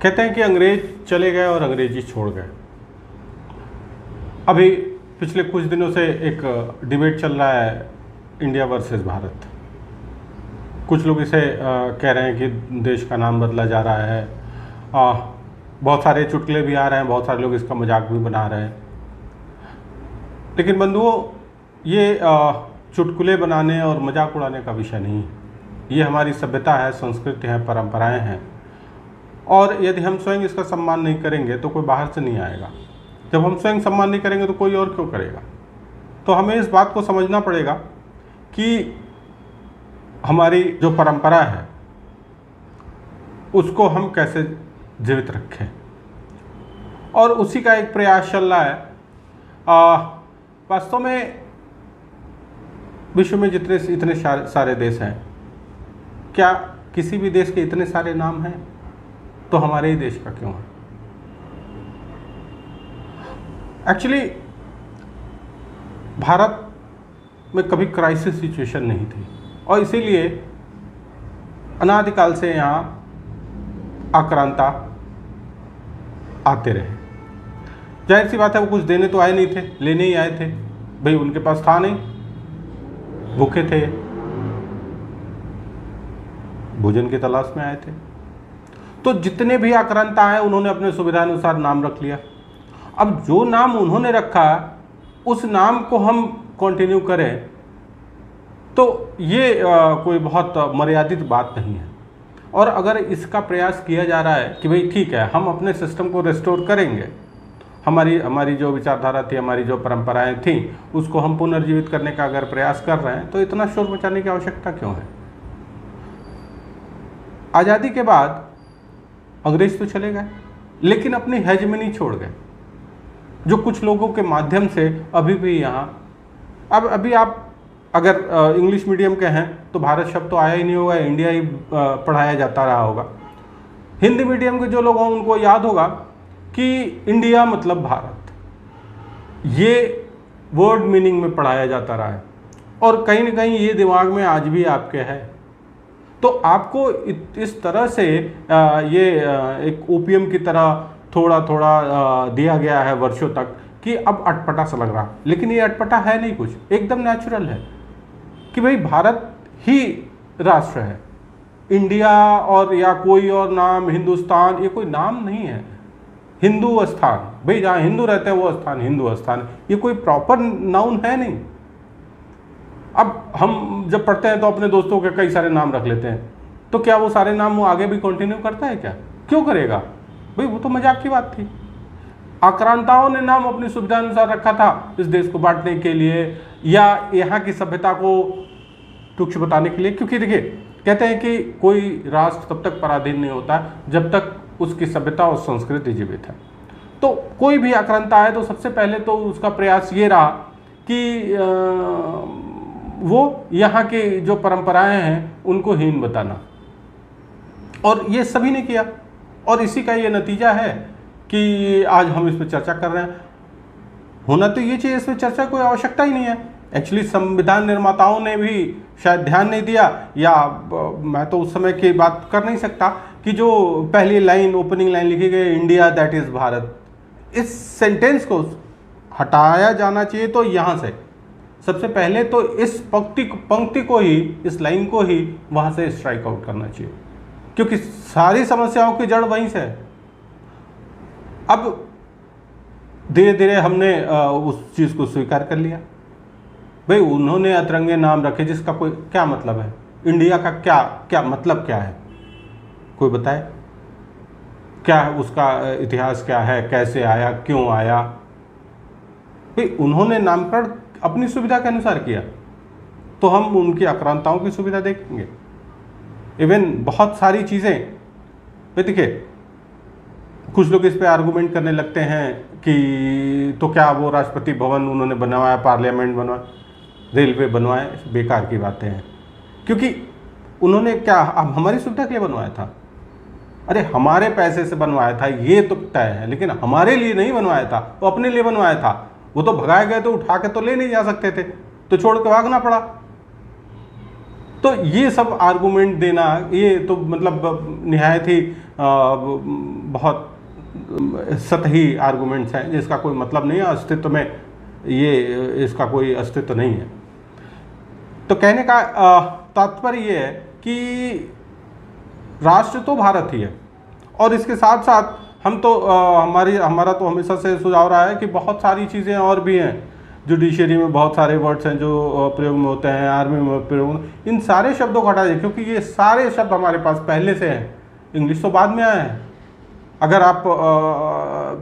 कहते हैं कि अंग्रेज चले गए और अंग्रेजी छोड़ गए। अभी पिछले कुछ दिनों से एक डिबेट चल रहा है इंडिया वर्सेस भारत। कुछ लोग इसे कह रहे हैं कि देश का नाम बदला जा रहा है। बहुत सारे चुटकुले भी आ रहे हैं, बहुत सारे लोग इसका मजाक भी बना रहे हैं। लेकिन बंधुओं, ये चुटकुले बनाने और मजाक उड़ाने का विषय नहीं है। ये हमारी सभ्यता है, संस्कृति है, परंपराएं हैं, और यदि हम स्वयं इसका सम्मान नहीं करेंगे तो कोई बाहर से नहीं आएगा। जब हम स्वयं सम्मान नहीं करेंगे तो कोई और क्यों करेगा। तो हमें इस बात को समझना पड़ेगा कि हमारी जो परंपरा है उसको हम कैसे जीवित रखें, और उसी का एक प्रयास चल रहा है। वास्तव में विश्व में जितने इतने सारे देश हैं, क्या किसी भी देश के इतने सारे नाम हैं? तो हमारे ही देश का क्यों है? एक्चुअली भारत में कभी क्राइसिस सिचुएशन नहीं थी, और इसीलिए अनादिकाल से यहाँ आक्रांता आते रहे। जाहिर सी बात है, वो कुछ देने तो आए नहीं थे, लेने ही आए थे। भाई उनके पास था नहीं, भूखे थे, भोजन की तलाश में आए थे। तो जितने भी आक्रांता आए उन्होंने अपने सुविधानुसार नाम रख लिया। अब जो नाम उन्होंने रखा उस नाम को हम कंटिन्यू करें तो ये कोई बहुत मर्यादित बात नहीं है। और अगर इसका प्रयास किया जा रहा है कि भाई ठीक है, हम अपने सिस्टम को रिस्टोर करेंगे, हमारी जो विचारधारा थी, हमारी जो परंपराएं थी, उसको हम पुनर्जीवित करने का अगर प्रयास कर रहे हैं, तो इतना शोर मचाने की आवश्यकता क्यों है? आज़ादी के बाद अंग्रेज तो चले गए, लेकिन अपनी हेजमनी छोड़ गए, जो कुछ लोगों के माध्यम से अभी भी यहाँ। अब अभी आप अगर इंग्लिश मीडियम के हैं तो भारत शब्द तो आया ही नहीं होगा, इंडिया ही पढ़ाया जाता रहा होगा। हिंदी मीडियम के जो लोग हों उनको याद होगा कि इंडिया मतलब भारत, ये वर्ड मीनिंग में पढ़ाया जाता रहा है, और कहीं ना कहीं ये दिमाग में आज भी आपके है। तो आपको इस तरह से ये एक ओपियम की तरह थोड़ा थोड़ा दिया गया है वर्षों तक कि अब अटपटा सा लग रहा, लेकिन ये अटपटा है नहीं, कुछ एकदम नेचुरल है कि भाई भारत ही राष्ट्र है। इंडिया और या कोई और नाम, हिंदुस्तान, ये कोई नाम नहीं है। हिंदू स्थान, भाई जहाँ हिंदू रहते हैं वो स्थान हिंदू स्थान, ये कोई प्रॉपर नाउन है नहीं। अब हम जब पढ़ते हैं तो अपने दोस्तों के कई सारे नाम रख लेते हैं, तो क्या वो सारे नाम वो आगे भी कंटिन्यू करता है क्या? क्यों करेगा भाई? वो तो मजाक की बात थी। आक्रांताओं ने नाम अपनी सुविधा अनुसार रखा था इस देश को बांटने के लिए, या यहाँ की सभ्यता को तुच्छ बताने के लिए। क्योंकि देखिए, कहते हैं कि कोई राष्ट्र तब तक पराधीन नहीं होता जब तक उसकी सभ्यता और संस्कृति जीवित है। तो कोई भी आक्रांता आए तो सबसे पहले तो उसका प्रयास ये रहा कि वो यहाँ की जो परंपराएं हैं उनको हीन बताना, और ये सभी ने किया, और इसी का ये नतीजा है कि आज हम इस पर चर्चा कर रहे हैं। होना तो ये चाहिए, इस पर चर्चा कोई आवश्यकता ही नहीं है। एक्चुअली संविधान निर्माताओं ने भी शायद ध्यान नहीं दिया, या मैं तो उस समय की बात कर नहीं सकता कि जो पहली लाइन, ओपनिंग लाइन लिखी गई, इंडिया दैट इज़ भारत, इस सेंटेंस को हटाया जाना चाहिए। तो यहाँ से सबसे पहले तो इस पंक्ति को ही, इस लाइन को ही वहाँ से स्ट्राइक आउट करना चाहिए, क्योंकि सारी समस्याओं की जड़ वहीं से है। अब धीरे धीरे हमने उस चीज़ को स्वीकार कर लिया। भाई उन्होंने अतरंगे नाम रखे जिसका कोई क्या मतलब है? इंडिया का क्या मतलब क्या है? कोई बताए? क्या उसका इतिहास क्या है, कैसे आया, क्यों आया? भाई उन्होंने नामकरण अपनी सुविधा के अनुसार किया, तो हम उनकी आक्रांताओं की सुविधा देखेंगे। इवन बहुत सारी चीज़ें, देखिए कुछ लोग इस पे आर्गूमेंट करने लगते हैं कि तो क्या वो राष्ट्रपति भवन उन्होंने बनवाया, पार्लियामेंट बनवाया, रेलवे बनवाए, बेकार की बातें हैं। क्योंकि उन्होंने क्या अब हमारी सुविधा के लिए बनवाया था? अरे हमारे पैसे से बनवाया था, ये तो तय है, लेकिन हमारे लिए नहीं बनवाया था, वो अपने लिए बनवाया था। वो तो भगाए गए तो उठा के तो ले नहीं जा सकते थे, तो छोड़ के भागना पड़ा। तो ये सब आर्गूमेंट देना, ये तो मतलब निहायत ही बहुत सतही आर्गुमेंट्स हैं जिसका कोई मतलब नहीं है, अस्तित्व में इसका कोई अस्तित्व नहीं है। तो कहने का तात्पर्य ये है कि राष्ट्र तो भारत ही है, और इसके साथ साथ हम तो हमारा तो हमेशा से सुझाव रहा है कि बहुत सारी चीज़ें और भी हैं। जुडिशरी में बहुत सारे वर्ड्स हैं जो प्रयोग में होते हैं, आर्मी में प्रयोग, इन सारे शब्दों को हटा दें, क्योंकि ये सारे शब्द हमारे पास पहले से हैं, इंग्लिश तो बाद में आया है। अगर आप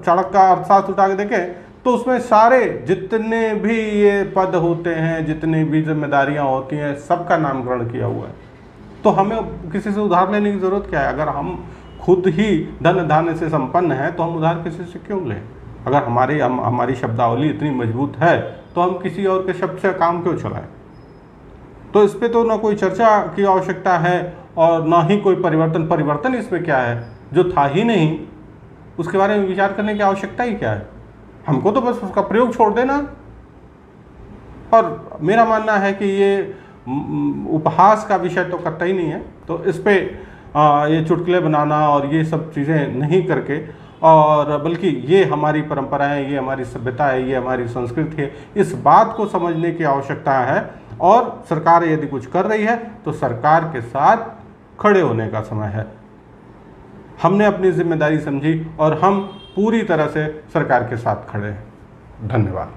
चाणक्य का अर्थशास्त्र उठा के देखें तो उसमें सारे जितने भी ये पद होते हैं, जितनी भी जिम्मेदारियां होती हैं, सबका नामकरण किया हुआ है। तो हमें किसी से उधार लेने की ज़रूरत क्या है? अगर हम खुद ही धन धान्य से संपन्न हैं तो हम उधार किसी से क्यों लें? अगर हमारी शब्दावली इतनी मजबूत है तो हम किसी और के शब्द से काम क्यों चलाएं? तो इस पर तो ना कोई चर्चा की आवश्यकता है और ना ही कोई परिवर्तन इसमें क्या है? जो था ही नहीं उसके बारे में विचार करने की आवश्यकता ही क्या है? हमको तो बस उसका प्रयोग छोड़ देना। और मेरा मानना है कि ये उपहास का विषय तो करता ही नहीं है, तो इस पे ये चुटकुले बनाना और ये सब चीज़ें नहीं करके, और बल्कि ये हमारी परंपरा है, ये हमारी सभ्यता है, ये हमारी संस्कृति है, इस बात को समझने की आवश्यकता है। और सरकार यदि कुछ कर रही है तो सरकार के साथ खड़े होने का समय है। हमने अपनी जिम्मेदारी समझी और हम पूरी तरह से सरकार के साथ खड़े हैं। धन्यवाद।